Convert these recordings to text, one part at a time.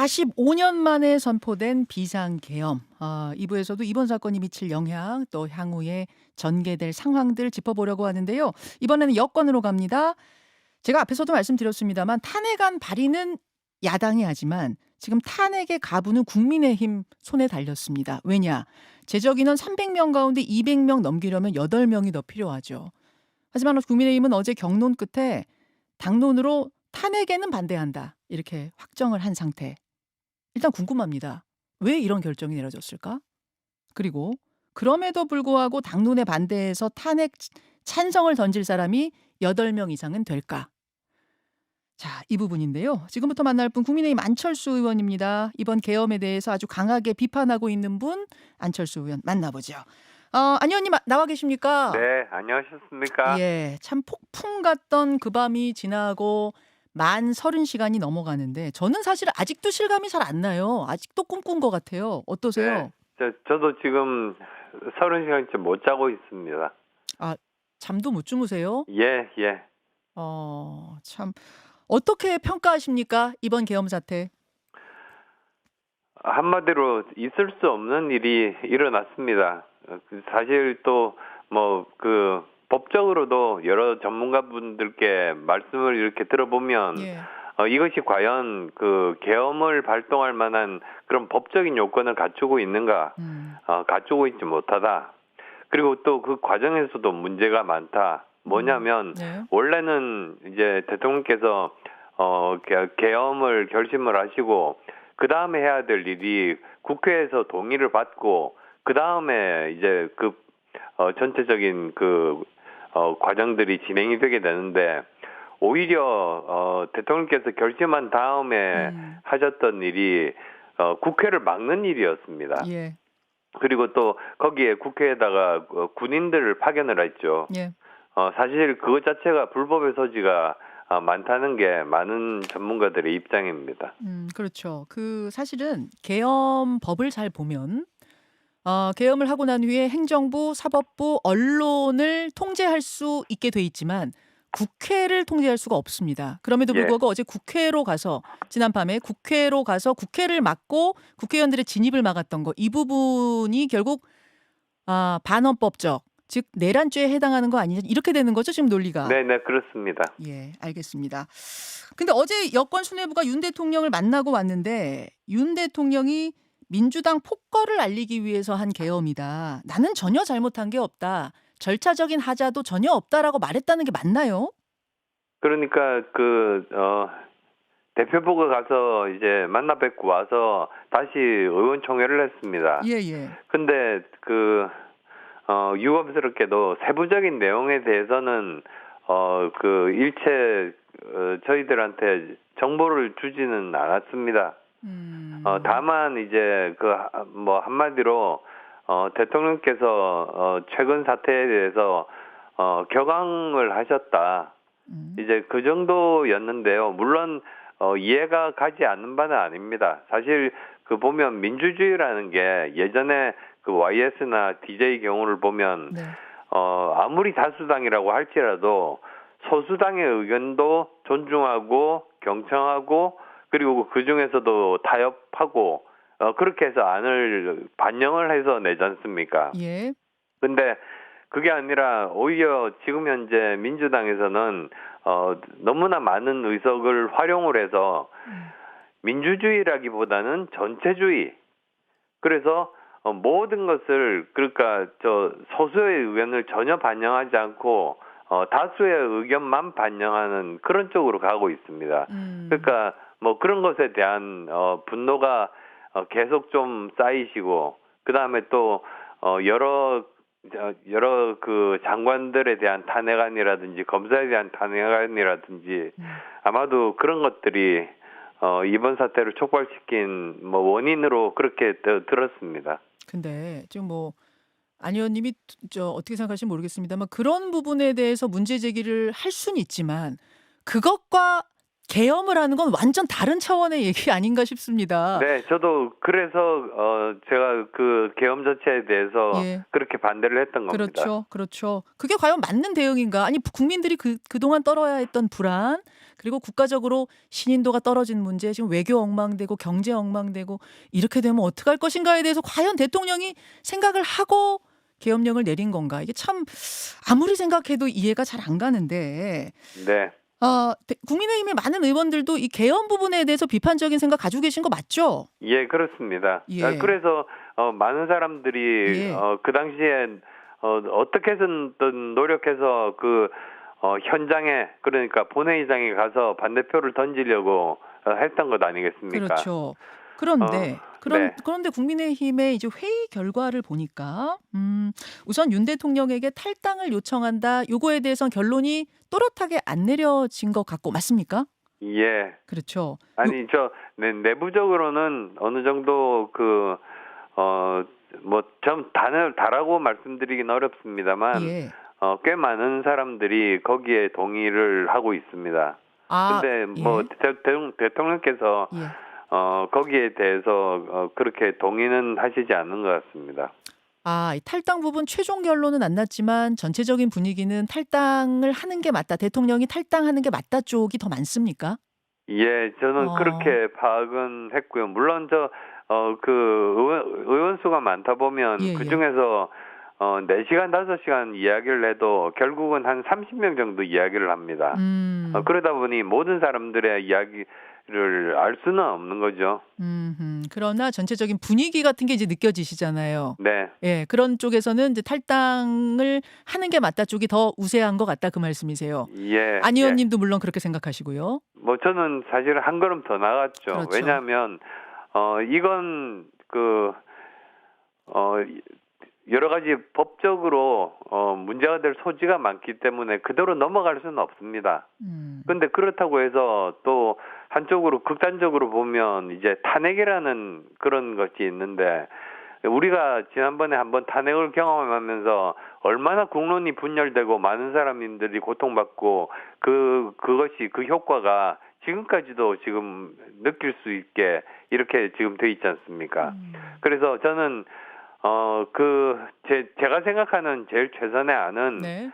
45년 만에 선포된 비상계엄. 2부에서도 이번 사건이 미칠 영향, 또 향후에 전개될 상황들 짚어보려고 하는데요. 이번에는 여권으로 갑니다. 제가 앞에서도 말씀드렸습니다만 탄핵안 발의는 야당이 하지만 지금 탄핵의 가부는 국민의힘 손에 달렸습니다. 왜냐? 제적 인원 300명 가운데 200명 넘기려면 8명이 더 필요하죠. 하지만 국민의힘은 어제 경론 끝에 당론으로 탄핵에는 반대한다. 이렇게 확정을 한 상태. 일단 궁금합니다. 왜 이런 결정이 내려졌을까? 그리고 그럼에도 불구하고 당론에 반대해서 탄핵 찬성을 던질 사람이 8명 이상은 될까? 자, 이 부분인데요. 지금부터 만날 분 국민의힘 안철수 의원입니다. 이번 계엄에 대해서 아주 강하게 비판하고 있는 분 안철수 의원 만나보죠. 안 의원님 나와 계십니까? 네, 안녕하셨습니까? 예, 참 폭풍 같던 그 밤이 지나고 만 30시간이 넘어가는데 저는 사실 아직도 실감이 잘 안 나요. 아직도 꿈꾼 것 같아요. 어떠세요? 저도 지금 30시간째 못 자고 있습니다. 아, 잠도 못 주무세요? 예, 예. 참 어떻게 평가하십니까? 이번 계엄 사태. 한마디로 있을 수 없는 일이 일어났습니다. 사실 또 법적으로도 여러 전문가분들께 말씀을 이렇게 들어보면 예. 이것이 과연 그 계엄을 발동할 만한 그런 법적인 요건을 갖추고 있는가? 갖추고 있지 못하다. 그리고 또 그 과정에서도 문제가 많다. 뭐냐면 네. 원래는 이제 대통령께서 계엄을 결심을 하시고 그 다음에 해야 될 일이 국회에서 동의를 받고 그 다음에 이제 전체적인 과정들이 진행이 되게 되는데 오히려 대통령께서 결심한 다음에 하셨던 일이 국회를 막는 일이었습니다. 예. 그리고 또 거기에 국회에다가 군인들을 파견을 했죠. 예. 사실 그것 자체가 불법의 소지가 많다는 게 많은 전문가들의 입장입니다. 그렇죠. 사실은 계엄법을 잘 보면 계엄을 하고 난 후에 행정부, 사법부, 언론을 통제할 수 있게 돼 있지만 국회를 통제할 수가 없습니다. 그럼에도 예. 불구하고 어제 지난밤에 국회로 가서 국회를 막고 국회의원들의 진입을 막았던 거, 이 부분이 결국 반헌법적, 즉 내란죄에 해당하는 거 아니냐 이렇게 되는 거죠, 지금 논리가. 네, 그렇습니다. 예, 알겠습니다. 근데 어제 여권 수뇌부가 윤 대통령을 만나고 왔는데 윤 대통령이 민주당 폭거를 알리기 위해서 한 계엄이다. 나는 전혀 잘못한 게 없다. 절차적인 하자도 전혀 없다라고 말했다는 게 맞나요? 그러니까 대표부가 가서 이제 만나 뵙고 와서 다시 의원총회를 했습니다. 예. 근데 유감스럽게도 세부적인 내용에 대해서는 일체 저희들한테 정보를 주지는 않았습니다. 다만 이제 한마디로 대통령께서 최근 사태에 대해서 격앙을 하셨다. 이제 그 정도였는데요. 물론 이해가 가지 않는 바는 아닙니다. 사실 보면 민주주의라는 게 예전에 YS나 DJ 경우를 보면 네. 아무리 다수당이라고 할지라도 소수당의 의견도 존중하고 경청하고 그리고 그 중에서도 타협하고 그렇게 해서 안을 반영을 해서 내지 않습니까? 예. 근데 그게 아니라 오히려 지금 현재 민주당에서는 너무나 많은 의석을 활용을 해서 민주주의라기보다는 전체주의. 그래서 모든 것을 그러니까 소수의 의견을 전혀 반영하지 않고 다수의 의견만 반영하는 그런 쪽으로 가고 있습니다. 그러니까 그런 것에 대한 분노가 계속 좀 쌓이시고 그다음에 또 여러 장관들에 대한 탄핵안이라든지 검사에 대한 탄핵안이라든지 아마도 그런 것들이 이번 사태를 촉발시킨 원인으로 그렇게 들었습니다. 근데 지금 안 의원님이 어떻게 생각하실지 모르겠습니다만 그런 부분에 대해서 문제 제기를 할 수는 있지만 그것과 계엄을 하는 건 완전 다른 차원의 얘기 아닌가 싶습니다. 네, 저도 그래서 제가 그 계엄 자체에 대해서 예. 그렇게 반대를 했던 겁니다. 그렇죠. 그렇죠. 그게 과연 맞는 대응인가? 아니 국민들이 그동안 떨어야 했던 불안 그리고 국가적으로 신인도가 떨어진 문제 지금 외교 엉망되고 경제 엉망되고 이렇게 되면 어떡할 것인가에 대해서 과연 대통령이 생각을 하고 계엄령을 내린 건가? 이게 참 아무리 생각해도 이해가 잘 안 가는데 네. 국민의힘의 많은 의원들도 이 계엄 부분에 대해서 비판적인 생각 가지고 계신 거 맞죠? 예, 그렇습니다. 예. 그래서 많은 사람들이 예. 그 당시에 어떻게든 노력해서 그 현장에 그러니까 본회의장에 가서 반대표를 던지려고 했던 것 아니겠습니까? 그렇죠. 그런데 네. 그런데 국민의힘의 이제 회의 결과를 보니까 우선 윤 대통령에게 탈당을 요청한다. 요거에 대해선 결론이 또렷하게 안 내려진 것 같고 맞습니까? 예. 그렇죠. 아니 내부적으로는 어느 정도 좀 다라고 말씀드리긴 어렵습니다만 예. 꽤 많은 사람들이 거기에 동의를 하고 있습니다. 아, 근데 예. 대통령께서 예. 거기에 대해서 그렇게 동의는 하시지 않는 것 같습니다. 이 탈당 부분 최종 결론은 안 났지만 전체적인 분위기는 탈당을 하는 게 맞다. 대통령이 탈당하는 게 맞다 쪽이 더 많습니까? 예, 저는 어. 그렇게 파악은 했고요. 물론 의원 수가 많다 보면 예, 그 예. 중에서 4시간, 5시간 이야기를 해도 결국은 한 30명 정도 이야기를 합니다. 그러다 보니 모든 사람들의 이야기를 알 수는 없는 거죠. 그러나 전체적인 분위기 같은 게 이제 느껴지시잖아요. 네. 예, 그런 쪽에서는 이제 탈당을 하는 게 맞다 쪽이 더 우세한 것 같다 그 말씀이세요. 예. 안 예. 의원님도 물론 그렇게 생각하시고요. 저는 사실 한 걸음 더 나갔죠. 그렇죠. 왜냐하면 이건 여러 가지 법적으로 문제가 될 소지가 많기 때문에 그대로 넘어갈 수는 없습니다. 근데 그렇다고 해서 또 한쪽으로 극단적으로 보면 이제 탄핵이라는 그런 것이 있는데 우리가 지난번에 한번 탄핵을 경험하면서 얼마나 국론이 분열되고 많은 사람들이 고통받고 그것이 그 효과가 지금까지도 지금 느낄 수 있게 이렇게 지금 돼 있지 않습니까? 그래서 저는 제가 생각하는 제일 최선의 안은 네.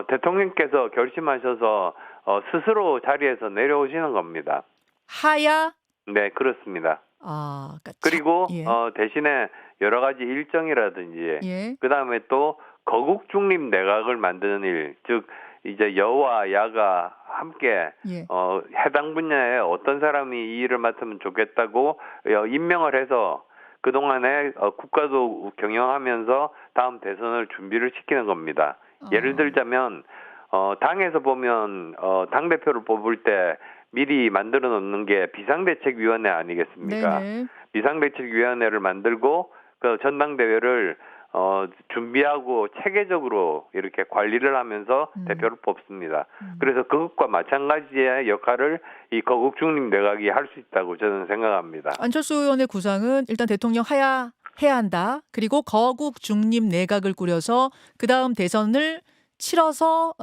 대통령께서 결심하셔서 스스로 자리에서 내려오시는 겁니다. 하야. 네, 그렇습니다. 그러니까 그리고 예. 대신에 여러 가지 일정이라든지 예. 그다음에 또 거국 중립 내각을 만드는 일, 즉 이제 여와 야가 함께 예. 해당 분야에 어떤 사람이 이 일을 맡으면 좋겠다고 임명을 해서 그동안에 국가도 경영하면서 다음 대선을 준비를 시키는 겁니다. 예를 들자면 당에서 보면 당대표를 뽑을 때 미리 만들어 놓는 게 비상대책위원회 아니겠습니까? 네네. 비상대책위원회를 만들고 그 전당대회를 준비하고 체계적으로 이렇게 관리를 하면서 대표를 뽑습니다. 그래서 그것과 마찬가지의 역할을 이 거국 중립 내각이 할 수 있다고 저는 생각합니다. 안철수 의원의 구상은 일단 대통령 해야 한다. 그리고 거국 중립 내각을 꾸려서 그다음 대선을 치러서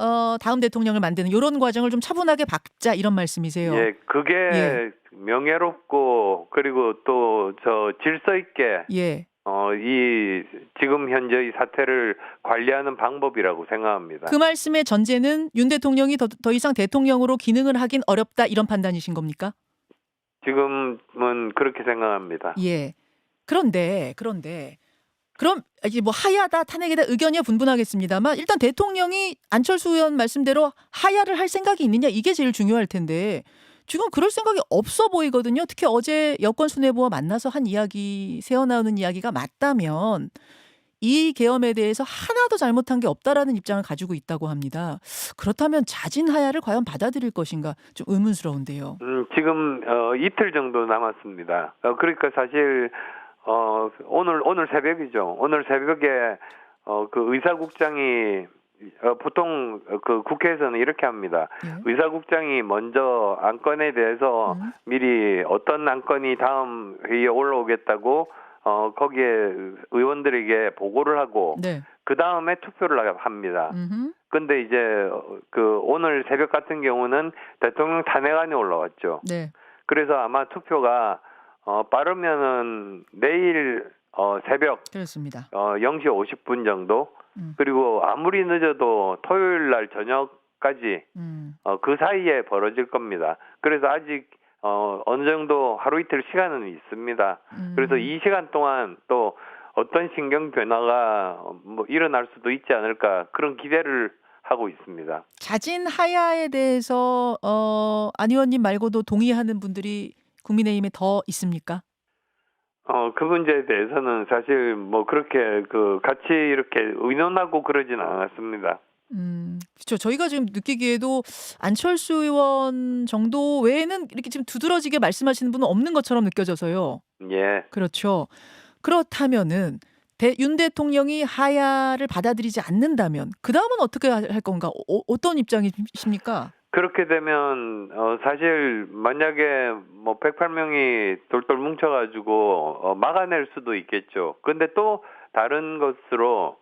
다음 대통령을 만드는 이런 과정을 좀 차분하게 밟자 이런 말씀이세요. 예, 그게 예. 명예롭고 그리고 또 질서 있게 예. 이 지금 현재의 사태를 관리하는 방법이라고 생각합니다. 그 말씀의 전제는 윤 대통령이 더 이상 대통령으로 기능을 하긴 어렵다 이런 판단이신 겁니까? 지금은 그렇게 생각합니다. 예. 그런데 그럼 이제 뭐 하야다 탄핵에다 의견이 분분하겠습니다만 일단 대통령이 안철수 의원 말씀대로 하야를 할 생각이 있느냐 이게 제일 중요할 텐데 지금 그럴 생각이 없어 보이거든요. 특히 어제 여권 수뇌부와 만나서 한 이야기 새어나오는 이야기가 맞다면 이 계엄에 대해서 하나도 잘못한 게 없다라는 입장을 가지고 있다고 합니다. 그렇다면 자진 하야를 과연 받아들일 것인가 좀 의문스러운데요. 지금 이틀 정도 남았습니다. 그러니까 사실 오늘 새벽이죠. 오늘 새벽에 그 의사국장이 보통 그 국회에서는 이렇게 합니다. 예. 의사국장이 먼저 안건에 대해서 미리 어떤 안건이 다음 회의에 올라오겠다고 거기에 의원들에게 보고를 하고 네. 그다음에 투표를 합니다. 음흠. 근데 이제 그 오늘 새벽 같은 경우는 대통령 탄핵안이 올라왔죠. 네. 그래서 아마 투표가 빠르면은 내일 새벽 그렇습니다. 0시 50분 정도, 음. 그리고 아무리 늦어도 토요일 날 저녁까지 그 사이에 벌어질 겁니다. 그래서 아직 어느 정도 하루 이틀 시간은 있습니다. 그래서 이 시간 동안 또 어떤 신경 변화가 뭐 일어날 수도 있지 않을까, 그런 기대를 하고 있습니다. 자진 하야에 대해서 안 의원님 말고도 동의하는 분들이 국민의힘에 더 있습니까? 그 문제에 대해서는 사실 뭐 그렇게 같이 이렇게 의논하고 그러진 않았습니다. 그렇죠. 저희가 지금 느끼기에도 안철수 의원 정도 외에는 이렇게 지금 두드러지게 말씀하시는 분은 없는 것처럼 느껴져서요. 예. 그렇죠. 그렇다면은 윤 대통령이 하야를 받아들이지 않는다면 그 다음은 어떻게 할 건가? 어떤 입장이십니까? 그렇게 되면 사실 만약에 뭐 108명이 돌돌 뭉쳐가지고 막아낼 수도 있겠죠. 근데 또 다른 것으로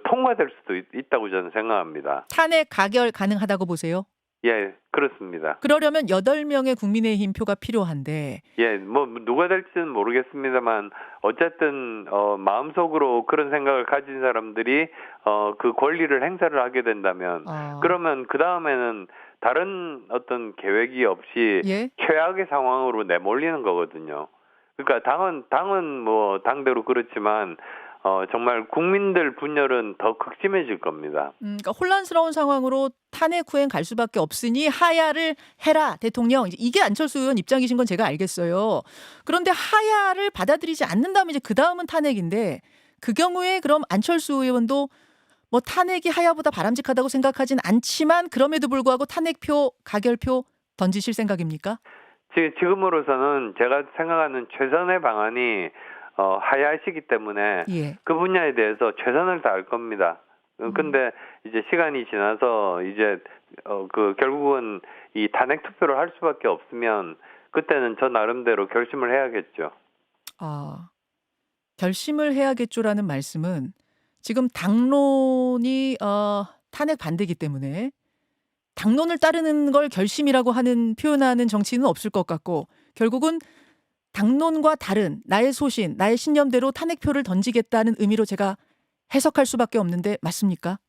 통과될 수도 있다고 저는 생각합니다. 탄핵 가결 가능하다고 보세요? 예, 그렇습니다. 그러려면 8명의 국민의힘 표가 필요한데 예, 뭐 누가 될지는 모르겠습니다만 어쨌든 마음속으로 그런 생각을 가진 사람들이 그 권리를 행사를 하게 된다면 그러면 그 다음에는 다른 어떤 계획이 없이 예? 최악의 상황으로 내몰리는 거거든요. 그러니까 당은 뭐 당대로 그렇지만 정말 국민들 분열은 더 극심해질 겁니다. 그러니까 혼란스러운 상황으로 탄핵 후엔 갈 수밖에 없으니 하야를 해라 대통령, 이게 안철수 의원 입장이신 건 제가 알겠어요. 그런데 하야를 받아들이지 않는다면 이제 그 다음은 탄핵인데 그 경우에 그럼 안철수 의원도 뭐 탄핵이 하야보다 바람직하다고 생각하진 않지만 그럼에도 불구하고 탄핵표 가결표 던지실 생각입니까? 지금으로서는 제가 생각하는 최선의 방안이 하야시기 때문에 예. 그 분야에 대해서 최선을 다할 겁니다. 근데 이제 시간이 지나서 이제 결국은 이 탄핵 투표를 할 수밖에 없으면 그때는 저 나름대로 결심을 해야겠죠. 결심을 해야겠죠라는 말씀은 지금 당론이 탄핵 반대이기 때문에 당론을 따르는 걸 결심이라고 하는 표현하는 정치인은 없을 것 같고 결국은 당론과 다른 나의 소신, 나의 신념대로 탄핵표를 던지겠다는 의미로 제가 해석할 수밖에 없는데 맞습니까?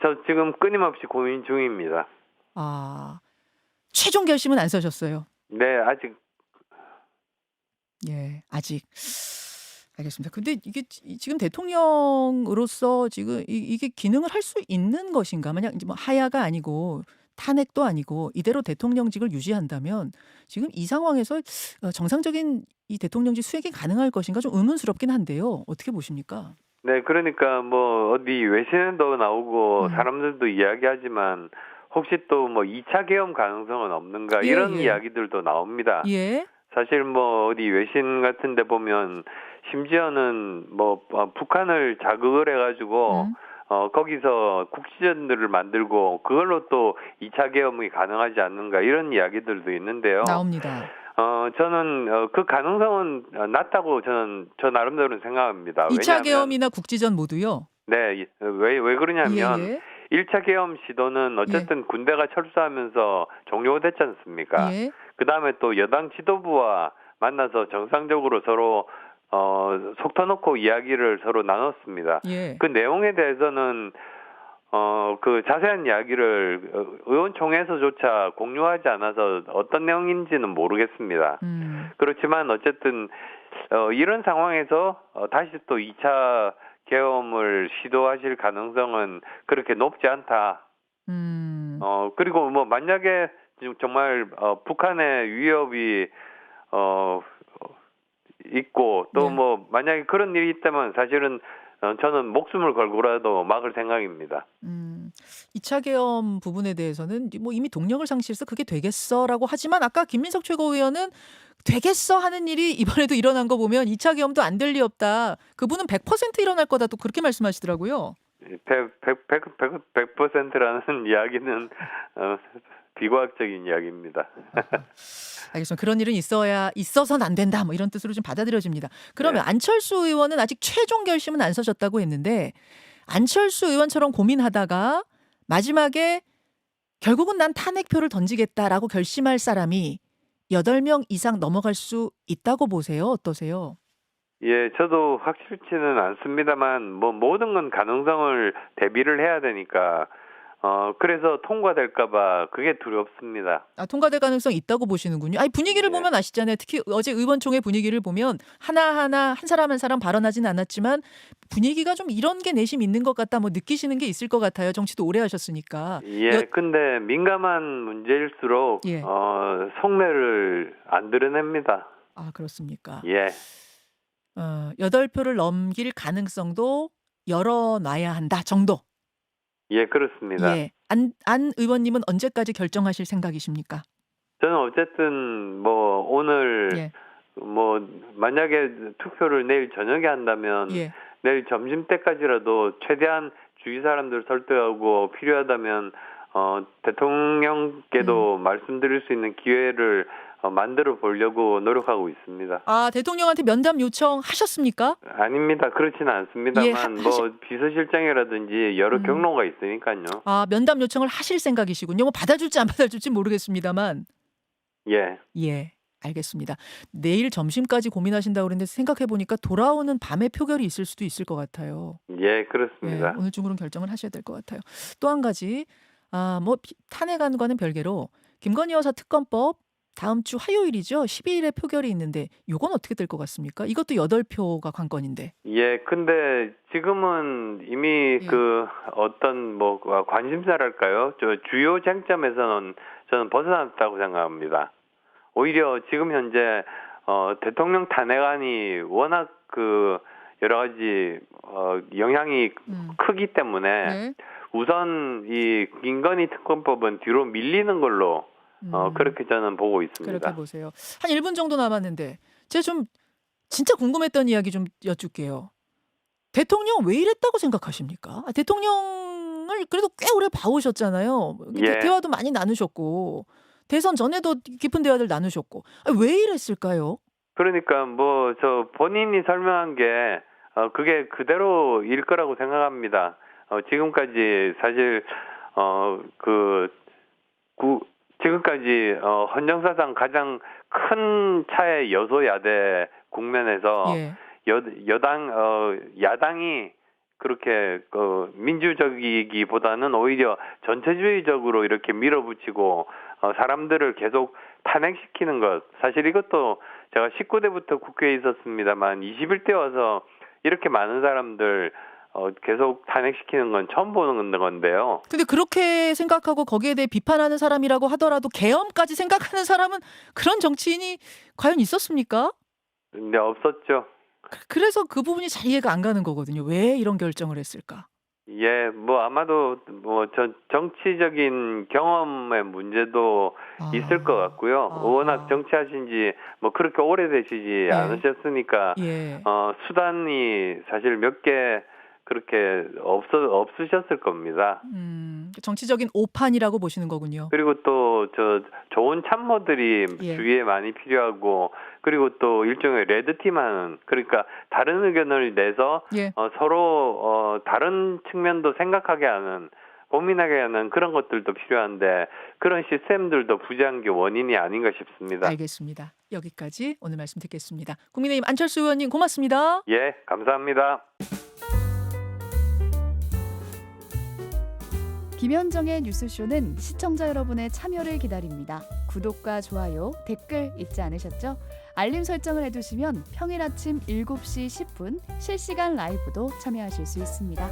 저 지금 끊임없이 고민 중입니다. 최종 결심은 안 서셨어요? 네, 아직. 예, 아직. 알겠습니다. 근데 이게 지금 대통령으로서 지금 이게 기능을 할 수 있는 것인가? 만약 이제 뭐 하야가 아니고 탄핵도 아니고 이대로 대통령직을 유지한다면 지금 이 상황에서 정상적인 이 대통령직 수행이 가능할 것인가 좀 의문스럽긴 한데요. 어떻게 보십니까? 네, 그러니까 뭐 어디 외신에도 나오고 사람들도 이야기하지만 혹시 또 뭐 2차 계엄 가능성은 없는가 이런 이야기들도 나옵니다. 예. 사실 뭐 어디 외신 같은 데 보면 심지어는 뭐 북한을 자극을 해가지고 거기서 국지전들을 만들고 그걸로 또 2차 계엄이 가능하지 않는가 이런 이야기들도 있는데요. 나옵니다. 저는 그 가능성은 낮다고 저 나름대로는 생각합니다. 2차 계엄이나 국지전 모두요? 네, 왜 그러냐면 1차 계엄 시도는 어쨌든 군대가 철수하면서 종료됐지 않습니까? 그 다음에 또 여당 지도부와 만나서 정상적으로 서로 속 터놓고 이야기를 서로 나눴습니다. 그 내용에 대해서는 그 자세한 이야기를 의원총회에서조차 공유하지 않아서 어떤 내용인지는 모르겠습니다. 그렇지만 어쨌든 이런 상황에서 다시 또 2차 계엄을 시도하실 가능성은 그렇게 높지 않다. 그리고 뭐 만약에 정말 북한의 위협이 있고 또 뭐 만약에 그런 일이 있다면 사실은 저는 목숨을 걸고라도 막을 생각입니다. 2차 계엄 부분에 대해서는 뭐 이미 동력을 상실해서 그게 되겠어라고 하지만 아까 김민석 최고위원은 되겠어 하는 일이 이번에도 일어난 거 보면 2차 계엄도 안 될 리 없다. 그분은 100% 일어날 거다 또 그렇게 말씀하시더라고요. 100%라는 이야기는 비과학적인 이야기입니다. 알겠습니다. 그런 일은 있어서는 안 된다. 뭐 이런 뜻으로 좀 받아들여집니다. 그러면 네. 안철수 의원은 아직 최종 결심은 안 서셨다고 했는데 안철수 의원처럼 고민하다가 마지막에 결국은 난 탄핵표를 던지겠다라고 결심할 사람이 8명 이상 넘어갈 수 있다고 보세요? 어떠세요? 예, 저도 확실치는 않습니다만 뭐 모든 건 가능성을 대비를 해야 되니까 그래서 통과될까 봐 그게 두렵습니다. 통과될 가능성이 있다고 보시는군요. 아니 분위기를 예. 보면 아시잖아요. 특히 어제 의원총회 분위기를 보면 하나하나 한 사람 한 사람 발언하진 않았지만 분위기가 좀 이런 게 내심 있는 것 같다. 뭐 느끼시는 게 있을 것 같아요. 정치도 오래 하셨으니까. 예, 근데 민감한 문제일수록 예. 속내를 안 드러냅니다. 아, 그렇습니까? 예, 8표를 넘길 가능성도 열어놔야 한다 정도. 예, 그렇습니다. 예. 안 의원님은 언제까지 결정하실 생각이십니까? 저는 어쨌든 뭐 오늘 예. 뭐 만약에 투표를 내일 저녁에 한다면 예. 내일 점심 때까지라도 최대한 주위 사람들 설득하고 필요하다면 대통령께도 말씀드릴 수 있는 기회를 만들어 보려고 노력하고 있습니다. 아, 대통령한테 면담 요청하셨습니까? 아닙니다. 그렇지는 예, 않습니다만 뭐 비서실장이라든지 여러 경로가 있으니까요. 아, 면담 요청을 하실 생각이시군요. 뭐 받아줄지 안 받아줄지 모르겠습니다만. 예. 예. 알겠습니다. 내일 점심까지 고민하신다고 그랬는데 생각해 보니까 돌아오는 밤에 표결이 있을 수도 있을 것 같아요. 예, 예, 그렇습니다. 오늘 중으로는 결정을 하셔야 될 것 같아요. 또 한 가지, 뭐 탄핵안과는 별개로 김건희 여사 특검법 다음 주 화요일이죠. 12일에 표결이 있는데 요건 어떻게 될 것 같습니까? 이것도 8표가 관건인데. 예, 근데 지금은 이미 예. 그 어떤 뭐 관심사랄까요? 저 주요 쟁점에서는 저는 벗어났다고 생각합니다. 오히려 지금 현재 대통령 탄핵안이 워낙 그 여러 가지 영향이 크기 때문에 네. 우선 이 김건희 특검법은 뒤로 밀리는 걸로 그렇게 저는 보고 그렇게 있습니다. 보세요. 한 1분 정도 남았는데 제가 좀 진짜 궁금했던 이야기 좀 여쭐게요. 대통령 왜 이랬다고 생각하십니까? 대통령을 그래도 꽤 오래 봐오셨잖아요. 예. 대화도 많이 나누셨고 대선 전에도 깊은 대화들 나누셨고 왜 이랬을까요? 그러니까 뭐 저 본인이 설명한 게 그게 그대로일 거라고 생각합니다. 지금까지 사실 지금까지 헌정사상 가장 큰 차의 여소야대 국면에서 예. 야당이 그렇게 민주적이기보다는 오히려 전체주의적으로 이렇게 밀어붙이고 사람들을 계속 탄핵시키는 것. 사실 이것도 제가 19대부터 국회에 있었습니다만 21대 와서 이렇게 많은 사람들 계속 탄핵시키는 건 처음 보는 건데요. 근데 그렇게 생각하고 거기에 대해 비판하는 사람이라고 하더라도 계엄까지 생각하는 사람은 그런 정치인이 과연 있었습니까? 근데 없었죠. 그래서 그 부분이 잘 이해가 안 가는 거거든요. 왜 이런 결정을 했을까? 예, 뭐 아마도 뭐 정치적인 경험의 문제도 있을 것 같고요. 워낙 정치하신 지 뭐 그렇게 오래되시지 않으셨으니까 예. 수단이 사실 몇 개 그렇게 없으셨을 겁니다. 정치적인 오판이라고 보시는 거군요. 그리고 또 좋은 참모들이 예. 주위에 많이 필요하고 그리고 또 일종의 레드팀하는 그러니까 다른 의견을 내서 예. 서로 다른 측면도 생각하게 하는 고민하게 하는 그런 것들도 필요한데 그런 시스템들도 부재한 게 원인이 아닌가 싶습니다. 알겠습니다. 여기까지 오늘 말씀 듣겠습니다. 국민의힘 안철수 의원님 고맙습니다. 예, 감사합니다. 김현정의 뉴스쇼는 시청자 여러분의 참여를 기다립니다. 구독과 좋아요, 댓글 잊지 않으셨죠? 알림 설정을 해두시면 평일 아침 7시 10분 실시간 라이브도 참여하실 수 있습니다.